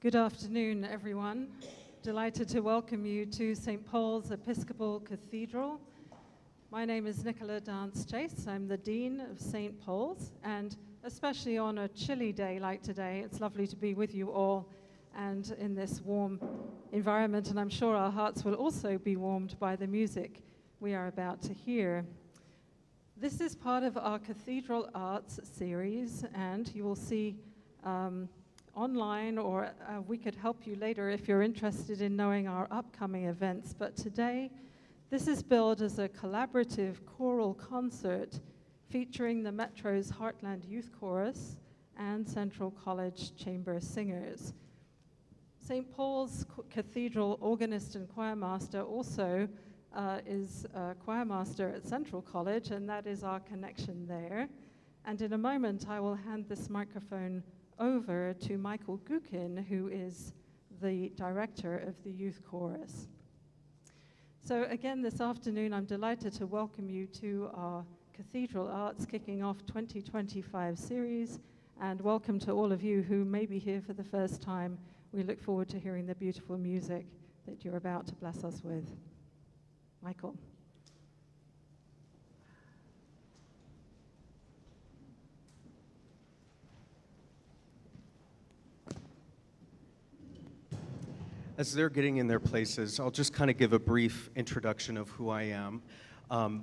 Good afternoon, everyone. Delighted to welcome you to St. Paul's Episcopal Cathedral. My name is Nicola Dance-Chase. I'm the Dean of St. Paul's, and especially on a chilly day like today, it's lovely to be with you all and in this warm environment, and I'm sure our hearts will also be warmed by the music we are about to hear. This is part of our Cathedral Arts series, and you will see online, or we could help you later if you're interested in knowing our upcoming events. But today, this is billed as a collaborative choral concert featuring the Metro's Heartland Youth Chorus and Central College Chamber Singers. St. Paul's Cathedral organist and choirmaster also is a choirmaster at Central College, and that is our connection there. And in a moment, I will hand this microphone over to Michael Gukin, who is the director of the youth chorus. So again, this afternoon, I'm delighted to welcome you to our Cathedral Arts Kicking Off 2025 series, and welcome to all of you who may be here for the first time. We look forward to hearing the beautiful music that you're about to bless us with. Michael. As they're getting in their places, I'll just kind of give a brief introduction of who I am.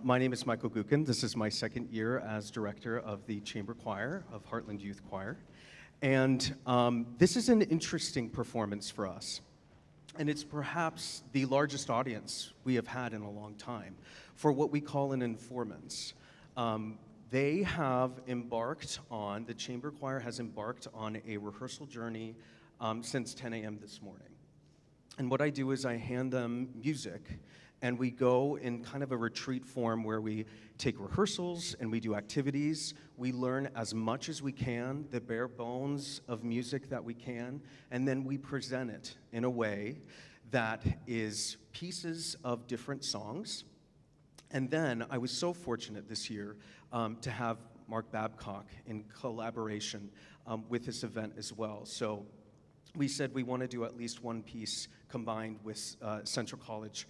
My name is Michael Gukin. This is my second year as director of the Chamber Choir of Heartland Youth Choir. And this is an interesting performance for us. And it's perhaps the largest audience we have had in a long time for what we call an informans. They have embarked on, the Chamber Choir has embarked on a rehearsal journey since 10 a.m. this morning. And what I do is I hand them music, and we go in kind of a retreat form where we take rehearsals and we do activities. We learn as much as we can, the bare bones of music that we can, and then we present it in a way that is pieces of different songs. And then I was so fortunate this year to have Mark Babcock in collaboration with this event as well. So we said we want to do at least one piece combined with Central College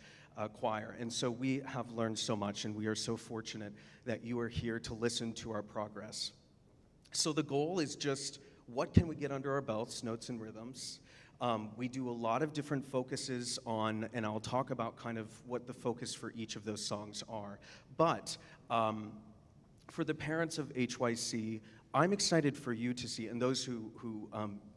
Choir. And so we have learned so much, and we are so fortunate that you are here to listen to our progress. So the goal is just, what can we get under our belts, notes and rhythms? We do a lot of different focuses on, and I'll talk about kind of what the focus for each of those songs are. But for the parents of HYC, I'm excited for you to see, and those who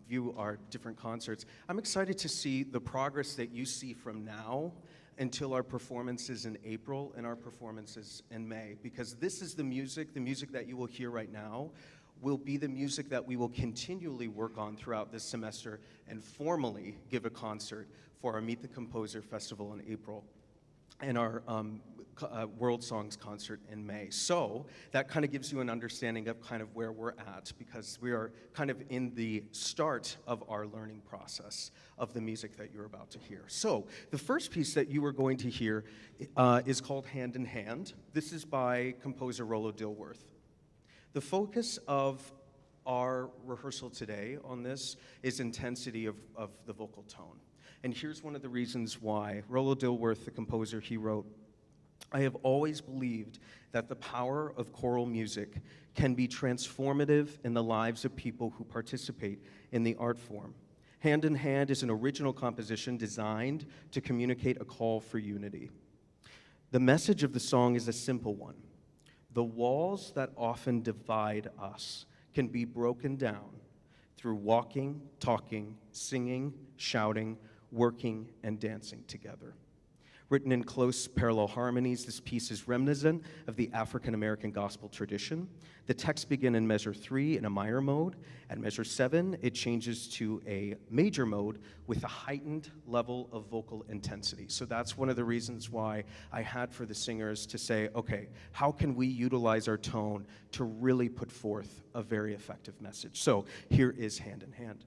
view our different concerts, I'm excited to see the progress that you see from now until our performances in April and our performances in May, because this is the music that you will hear right now will be the music that we will continually work on throughout this semester and formally give a concert for our Meet the Composer Festival in April and our World Songs concert in May. So that kind of gives you an understanding of kind of where we're at, because we are kind of in the start of our learning process of the music that you're about to hear. So the first piece that you are going to hear is called Hand in Hand. This is by composer Rollo Dilworth. The focus of our rehearsal today on this is intensity of the vocal tone. And here's one of the reasons why. Rollo Dilworth, the composer, he wrote, "I have always believed that the power of choral music can be transformative in the lives of people who participate in the art form. Hand in Hand is an original composition designed to communicate a call for unity. The message of the song is a simple one. The walls that often divide us can be broken down through walking, talking, singing, shouting, working, and dancing together." Written in close parallel harmonies, this piece is reminiscent of the African-American gospel tradition. The text begins in measure 3 in a minor mode. At measure 7, it changes to a major mode with a heightened level of vocal intensity. So that's one of the reasons why I had for the singers to say, okay, how can we utilize our tone to really put forth a very effective message? So here is Hand in Hand.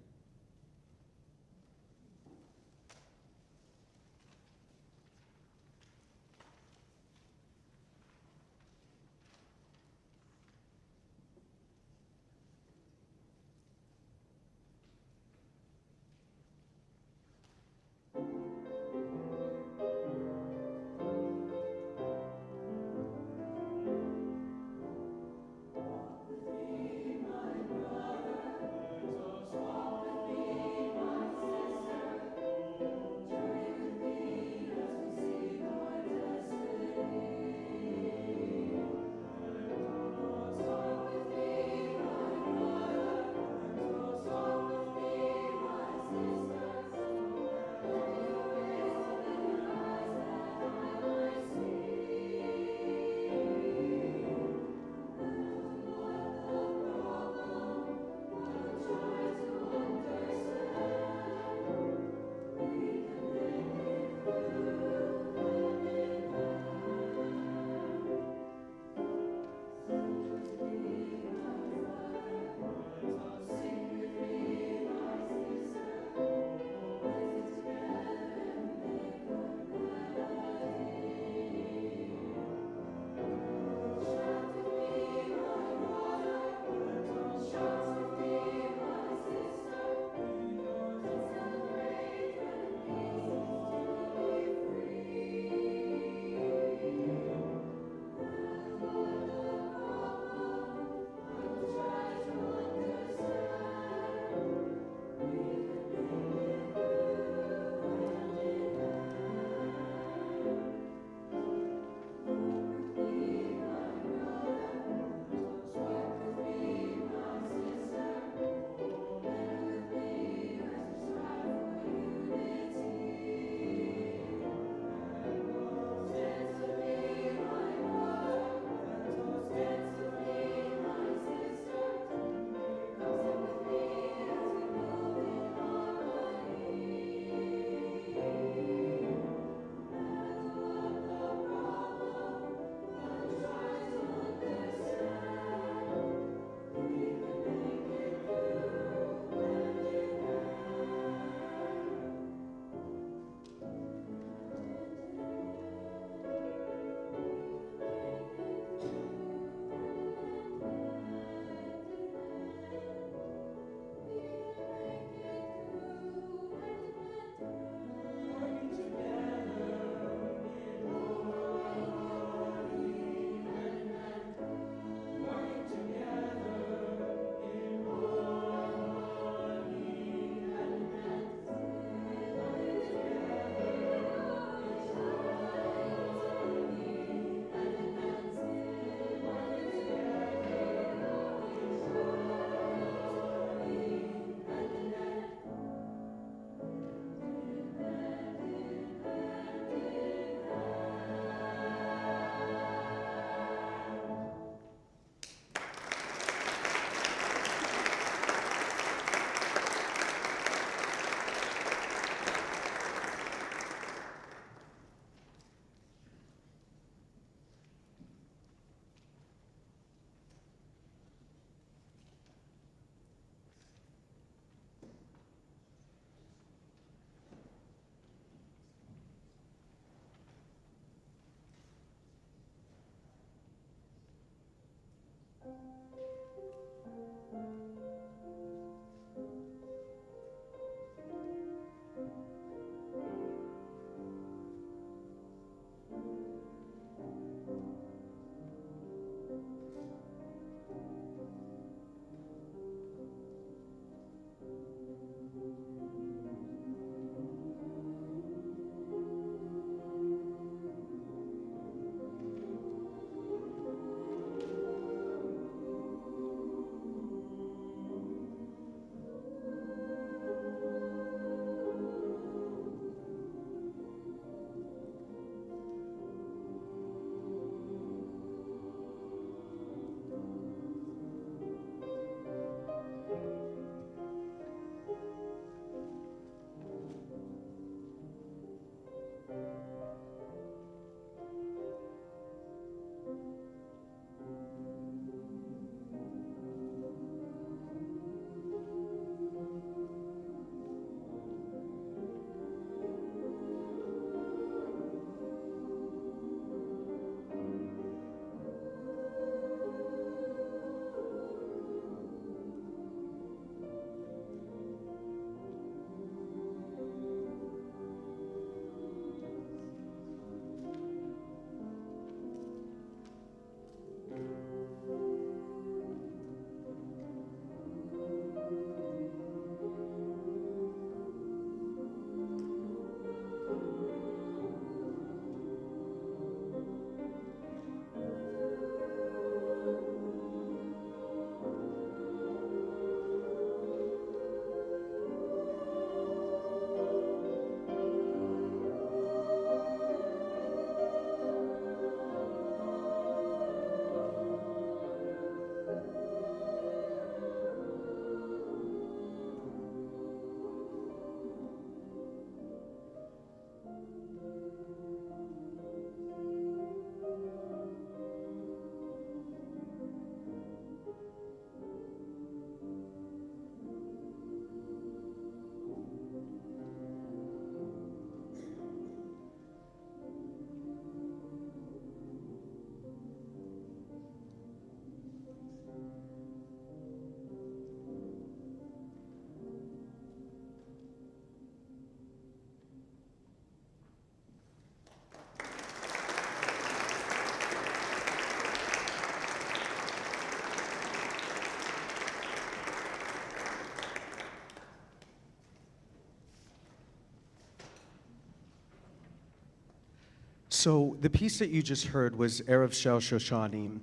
So the piece that you just heard was Erev Shel Shoshanim.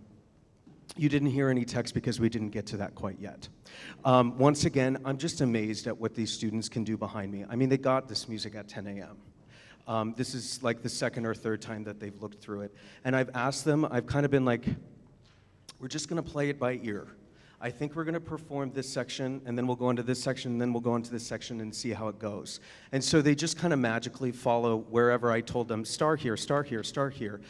You didn't hear any text because we didn't get to that quite yet. Once again, I'm just amazed at what these students can do behind me. I mean, they got this music at 10 a.m. This is like the second or third time that they've looked through it. And I've asked them, I've kind of been like, we're just going to play it by ear. I think we're going to perform this section, and then we'll go into this section, and then we'll go into this section and see how it goes. And so they just kind of magically follow wherever I told them, start here, start here, start here.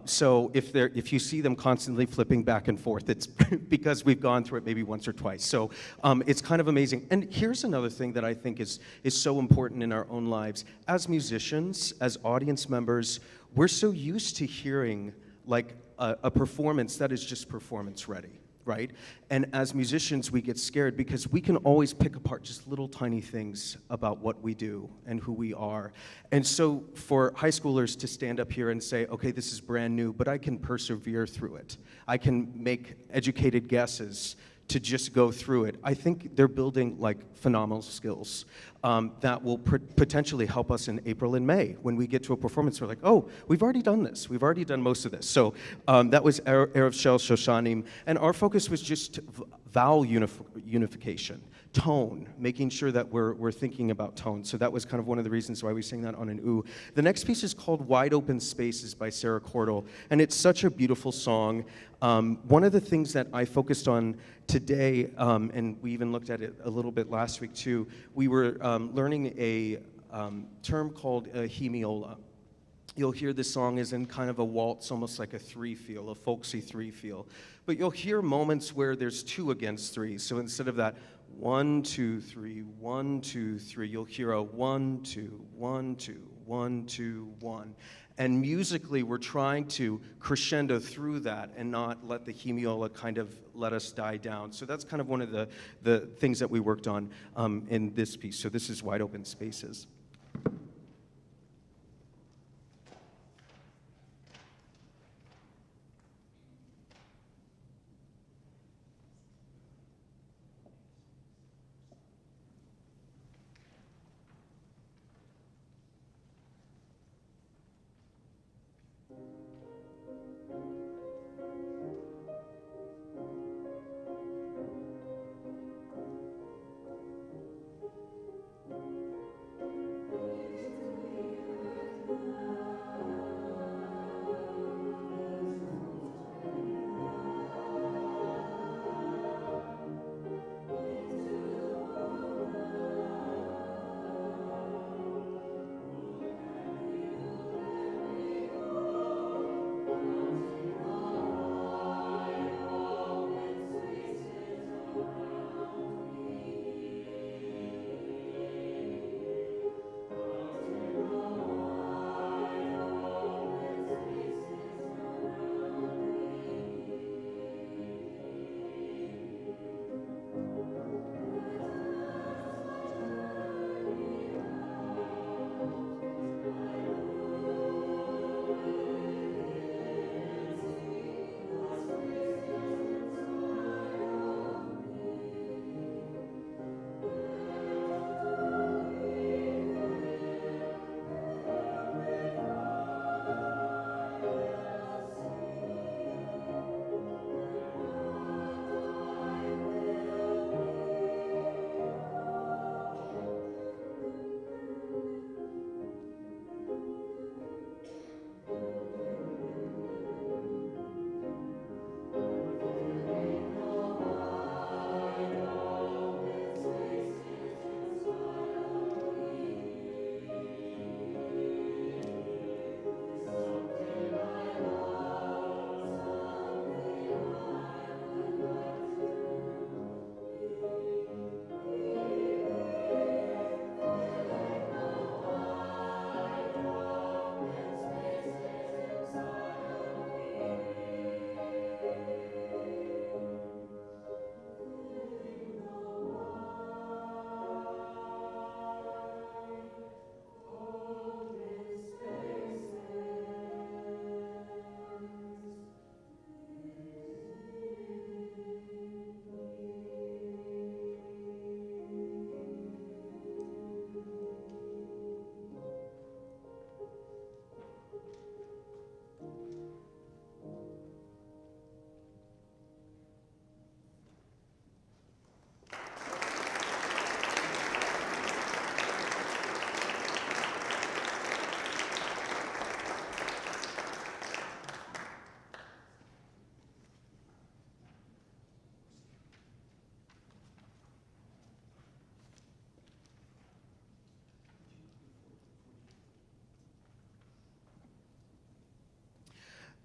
So if you see them constantly flipping back and forth, it's because we've gone through it maybe once or twice. So it's kind of amazing. And here's another thing that I think is so important in our own lives. As musicians, as audience members, we're so used to hearing like a performance that is just performance ready. Right? And as musicians, we get scared because we can always pick apart just little tiny things about what we do and who we are. And so for high schoolers to stand up here and say, okay, this is brand new, but I can persevere through it. I can make educated guesses to just go through it. I think they're building like phenomenal skills that will potentially help us in April and May. When we get to a performance, we're like, oh, we've already done this. We've already done most of this. So that was Erev Shel Shoshanim. And our focus was just vowel unification, tone, making sure that we're thinking about tone. So that was kind of one of the reasons why we sang that on an oo. The next piece is called Wide Open Spaces by Sarah Choral. And it's such a beautiful song. One of the things that I focused on today, and we even looked at it a little bit last week too, we were learning a term called hemiola. You'll hear this song is in kind of a waltz, almost like a three feel, a folksy three feel. But you'll hear moments where there's two against three. So instead of that 1, 2, 3, 1, 2, 3, you'll hear a 1, 2, 1, 2, 1, 2, 1. And musically, we're trying to crescendo through that and not let the hemiola kind of let us die down. So that's kind of one of the things that we worked on in this piece. So this is Wide Open Spaces.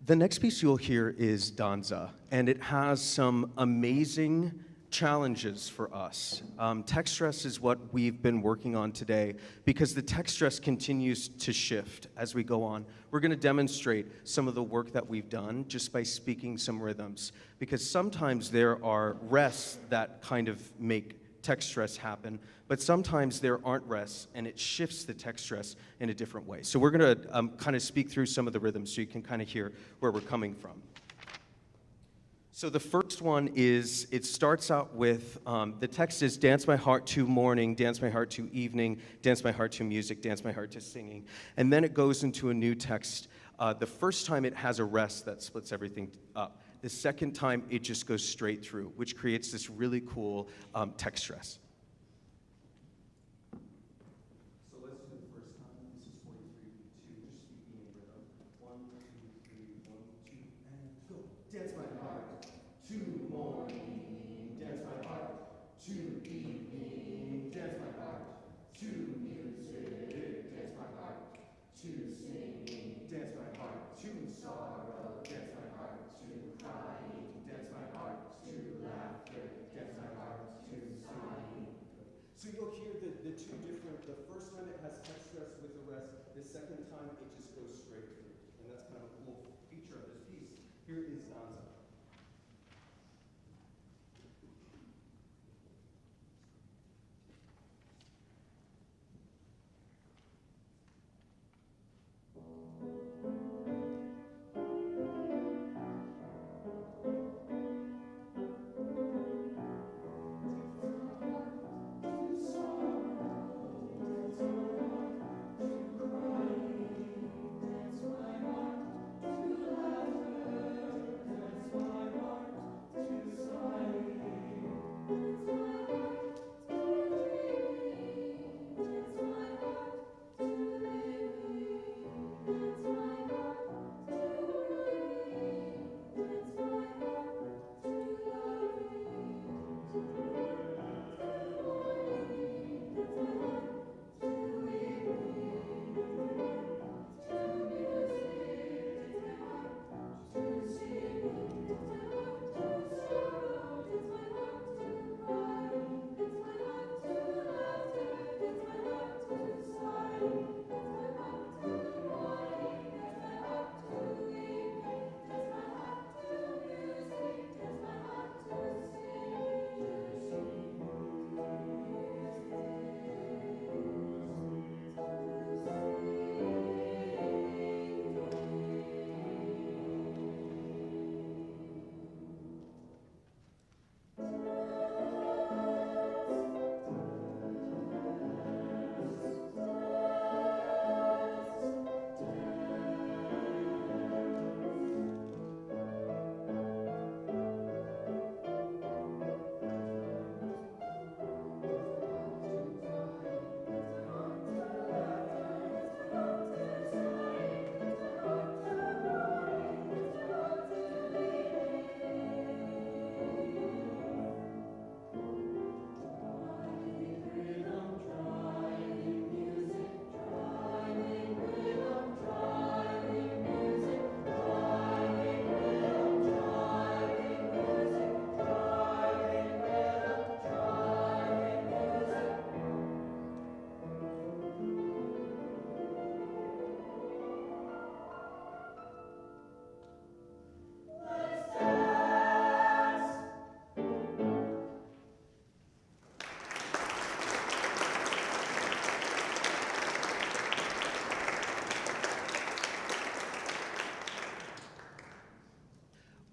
The next piece you'll hear is Danza, and it has some amazing challenges for us. Text stress is what we've been working on today because the text stress continues to shift as we go on. We're going to demonstrate some of the work that we've done just by speaking some rhythms, because sometimes there are rests that kind of make text stress happen, but sometimes there aren't rests and it shifts the text stress in a different way. So we're going to kind of speak through some of the rhythms so you can kind of hear where we're coming from. So the first one is, it starts out with, the text is dance my heart to morning, dance my heart to evening, dance my heart to music, dance my heart to singing. And then it goes into a new text. The first time it has a rest that splits everything up. The second time it just goes straight through, which creates this really cool text stress. So let's do the first time. This is 43, 2, just speaking in rhythm. 1, 2, 3, 1, 2, and go. Dance my heart to morning, dance my heart to evening, dance my heart to music, dance my heart to singing, dance my heart to sorrow, dance my heart to crying, dance my heart to laughter, dance my heart to sighing. So you'll hear the two different, the first time it has text stress with the rest, the second time it just goes straight through. And that's kind of a cool feature of this piece. Here is Danza.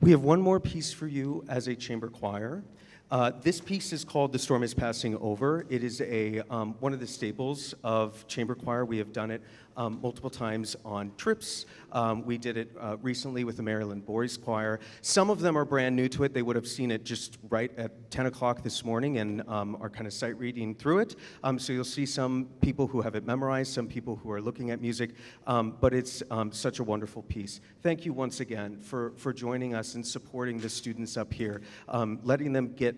We have one more piece for you as a chamber choir. This piece is called The Storm is Passing Over. It is one of the staples of chamber choir. We have done it multiple times on trips. We did it recently with the Maryland Boys Choir. Some of them are brand new to it. They would have seen it just right at 10 o'clock this morning and are kind of sight reading through it. So you'll see some people who have it memorized, some people who are looking at music, but it's such a wonderful piece. Thank you once again for joining us and supporting the students up here, letting them get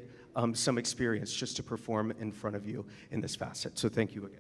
some experience just to perform in front of you in this facet. So thank you again.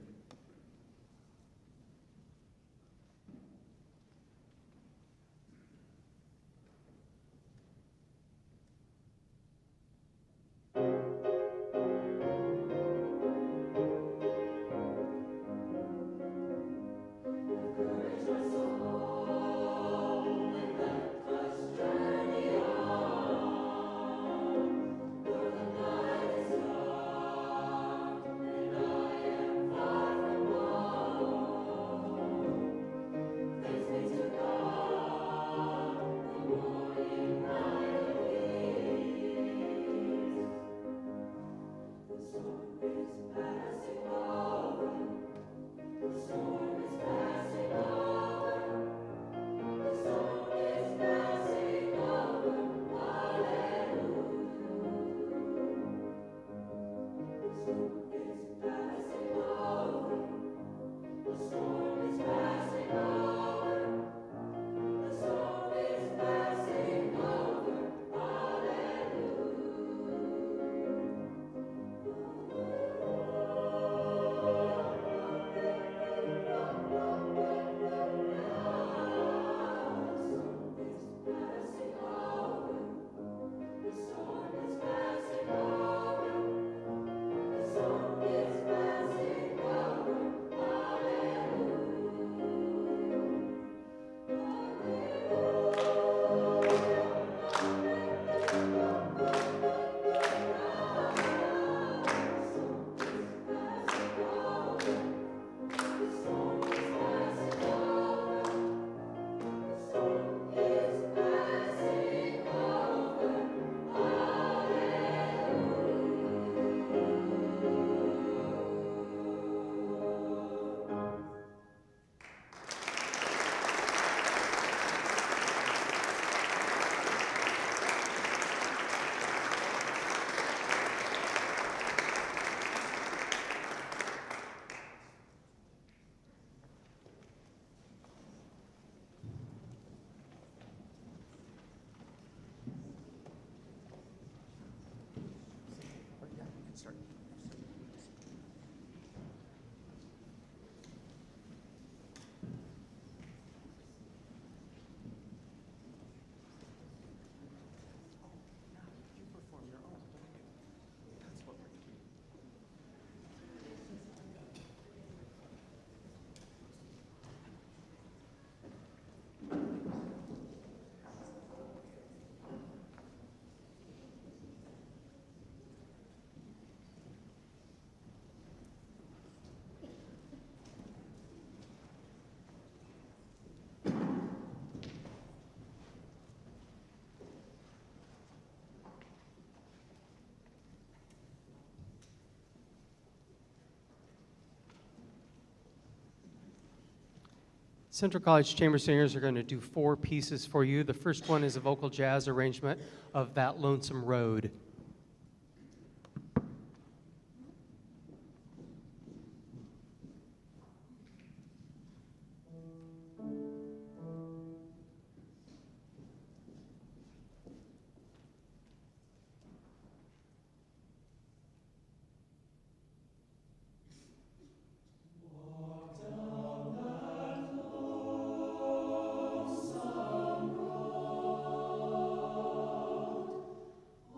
Central College Chamber Singers are going to do 4 pieces for you. The first one is a vocal jazz arrangement of That Lonesome Road.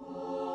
Oh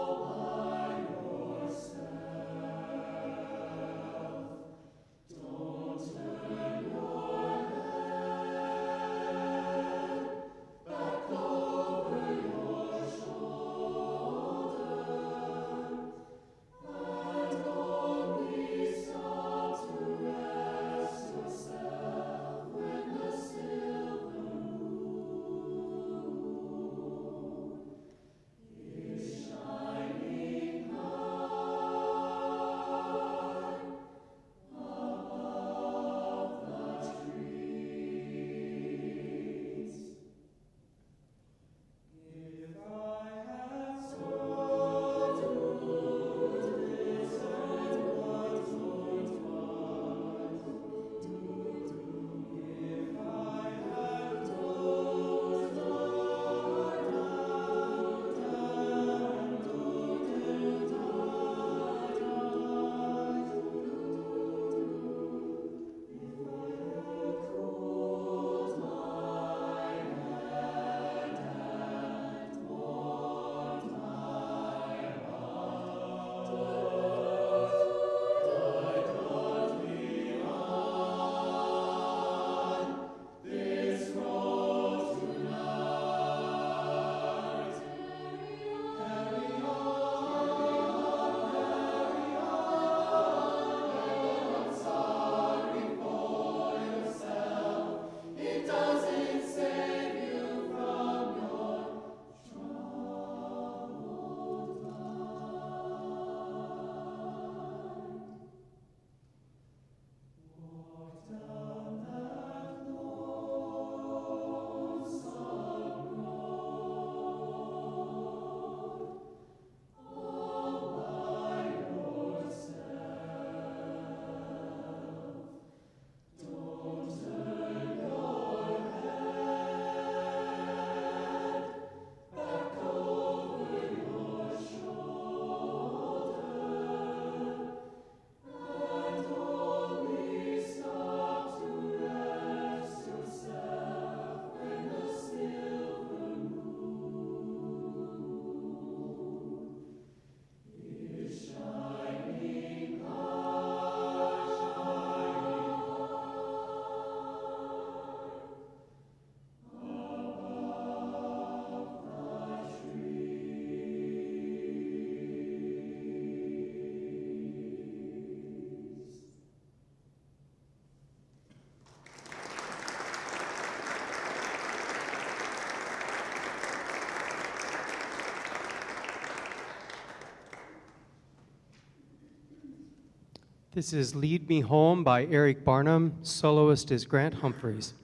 This is Lead Me Home by Eric Barnum. Soloist is Grant Humphreys.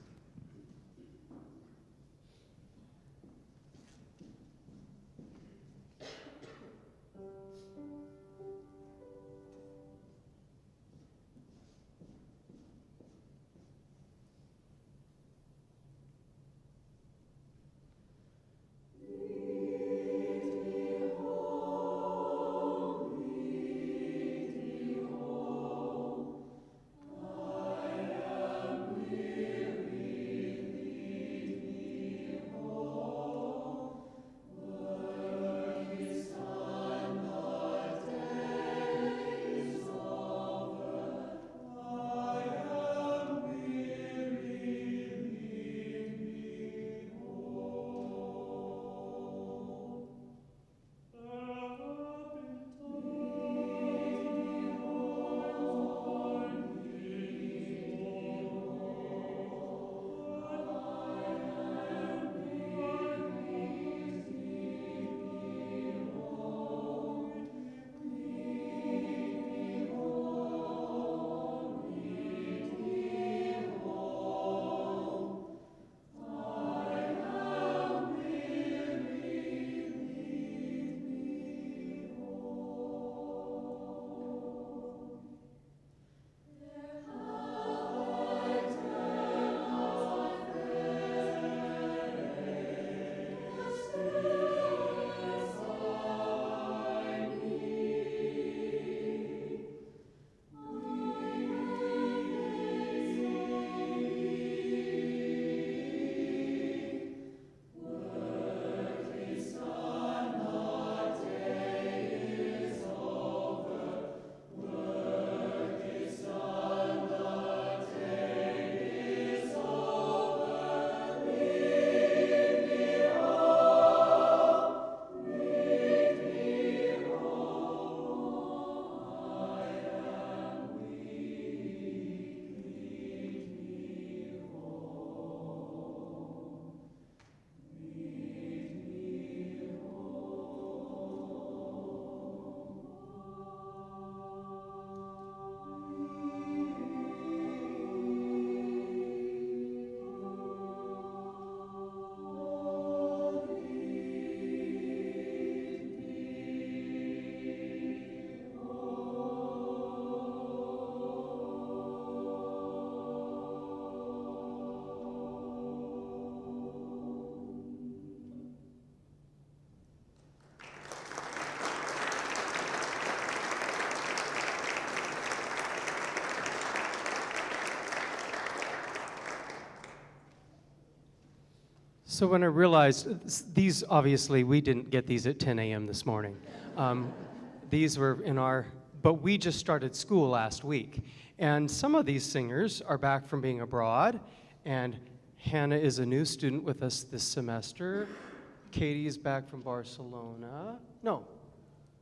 So when I realized these, obviously, we didn't get these at 10 a.m. this morning. These were in our, but we just started school last week. And some of these singers are back from being abroad, and Hannah is a new student with us this semester. Katie is back from Barcelona. No,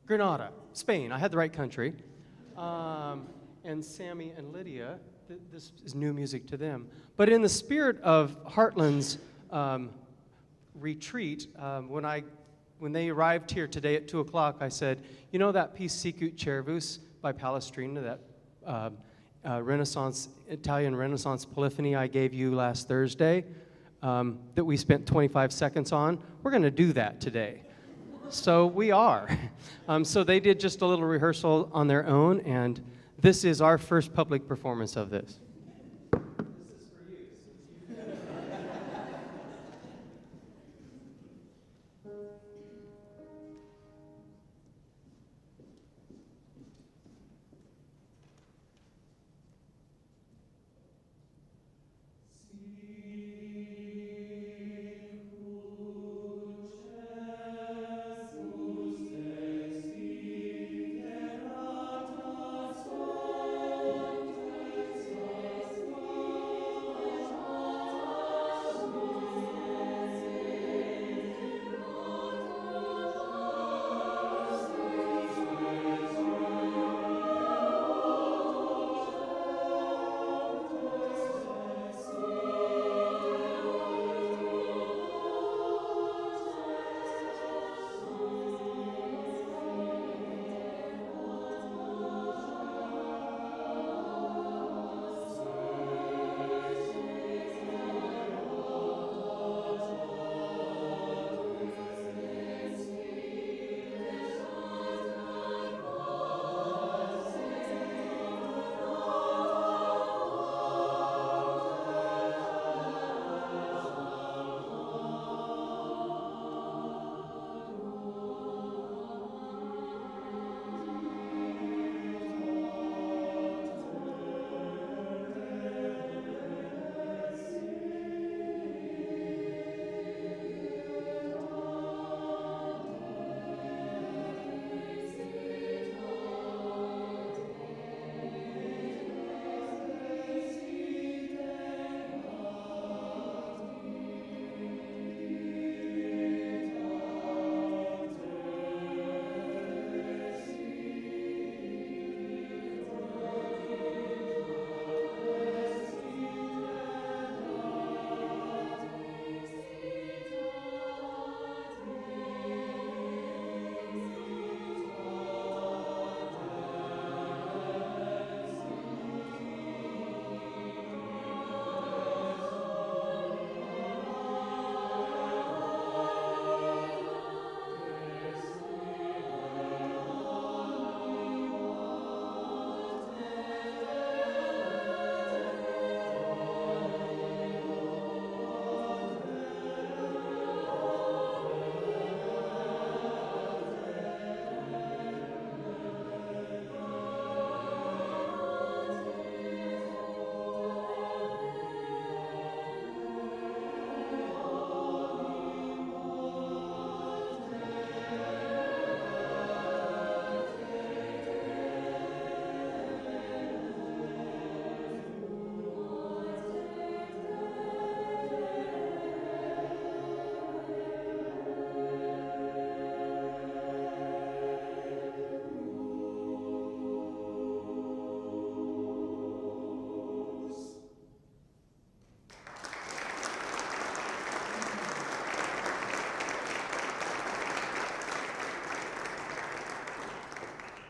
Granada, Spain. I had the right country. And Sammy and Lydia, this is new music to them. But in the spirit of Heartland's retreat, when they arrived here today at 2 o'clock, I said, you know that piece Sicut Cervus by Palestrina, that Italian Renaissance polyphony I gave you last Thursday, that we spent 25 seconds on? We're going to do that today. So we are. So they did just a little rehearsal on their own, and this is our first public performance of this.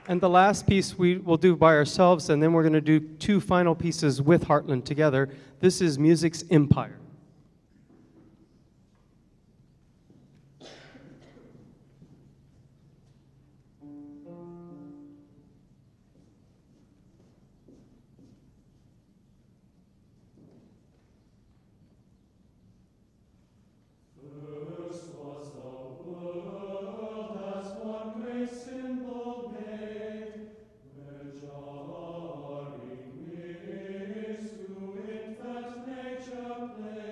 And the last piece we will do by ourselves, and then we're going to do two final pieces with Heartland together. This is music's Empire. First was the world as one great simple wave, where jarring winds to infant nature play.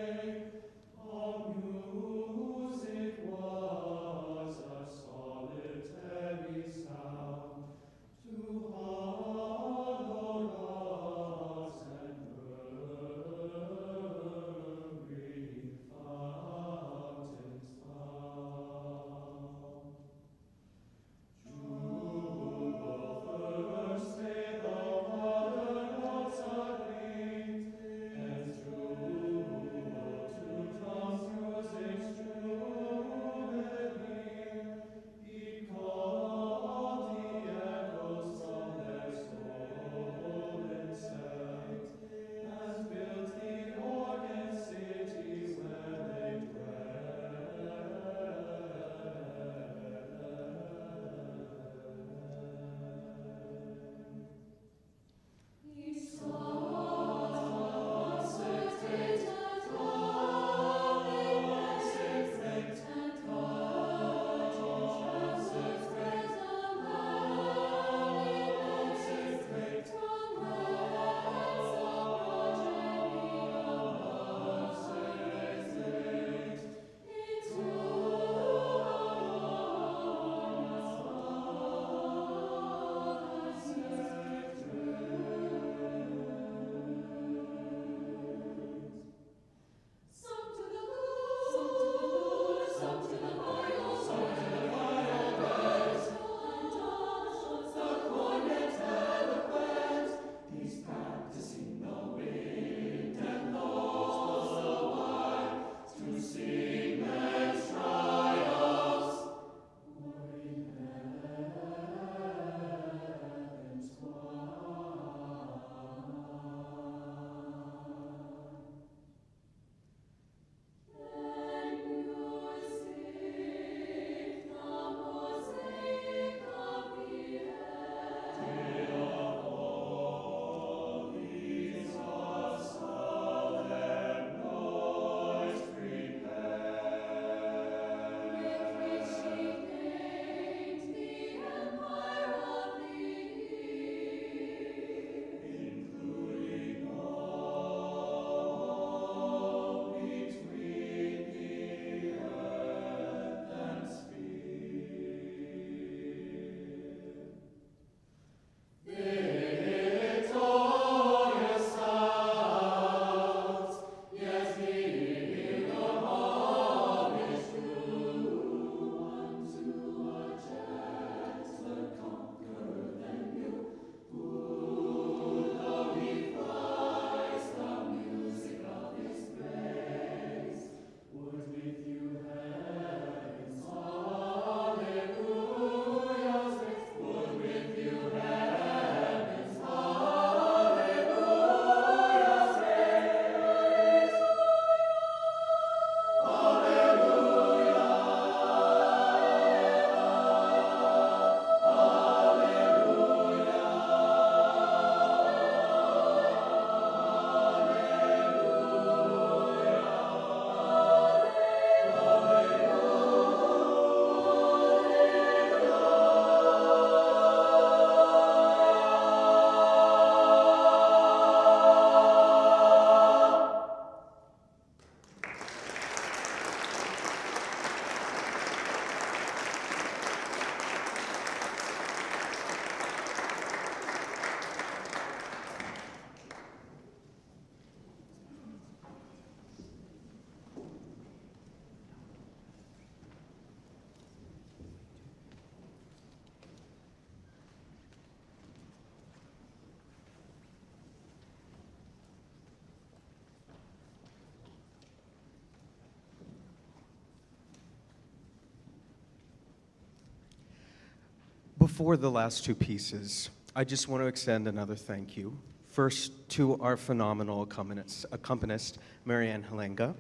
for the last two pieces, I just want to extend another thank you. First, to our phenomenal accompanist Marianne Helenga.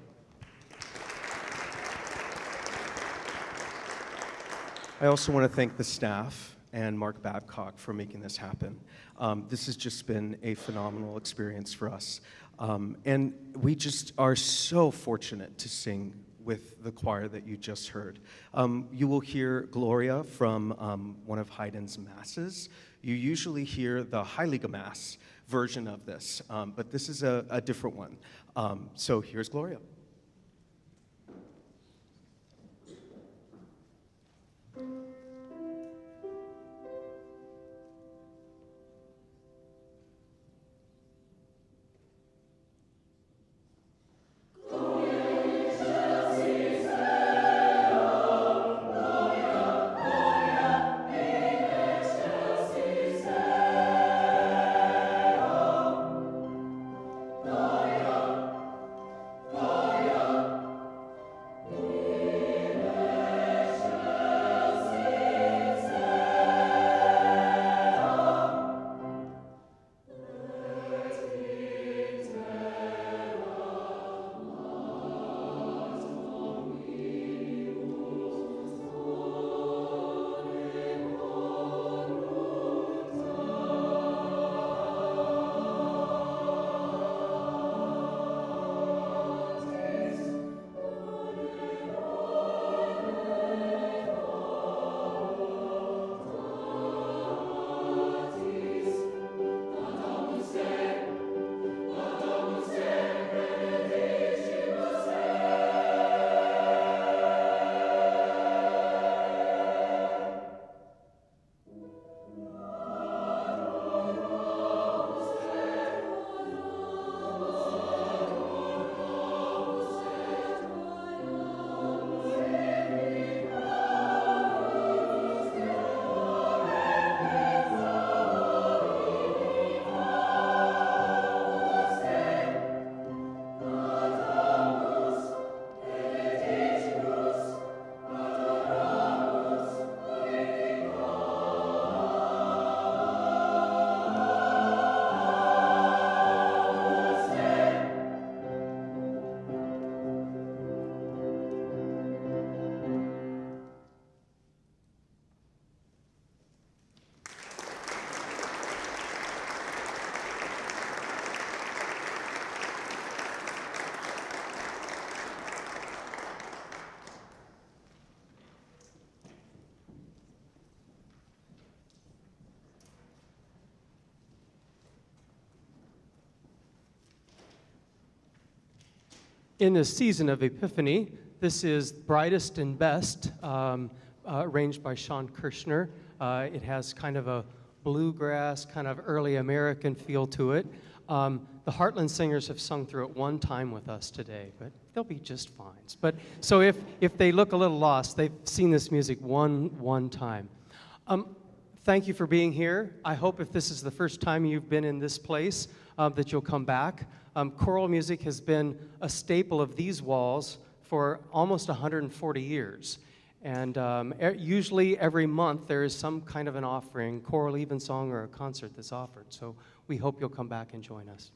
I also want to thank the staff and Mark Babcock for making this happen. This has just been a phenomenal experience for us. And we just are so fortunate to sing with the choir that you just heard. You will hear Gloria from one of Haydn's masses. You usually hear the Heilige Mass version of this, but this is a different one. So here's Gloria. In the season of Epiphany, this is Brightest and Best, arranged by Sean Kirshner. It has kind of a bluegrass, kind of early American feel to it. The Heartland singers have sung through it one time with us today, but they'll be just fine. But so if they look a little lost, they've seen this music one time. Thank you for being here. I hope if this is the first time you've been in this place, that you'll come back. Choral music has been a staple of these walls for almost 140 years. And usually every month there is some kind of an offering, choral evensong or a concert that's offered. So we hope you'll come back and join us.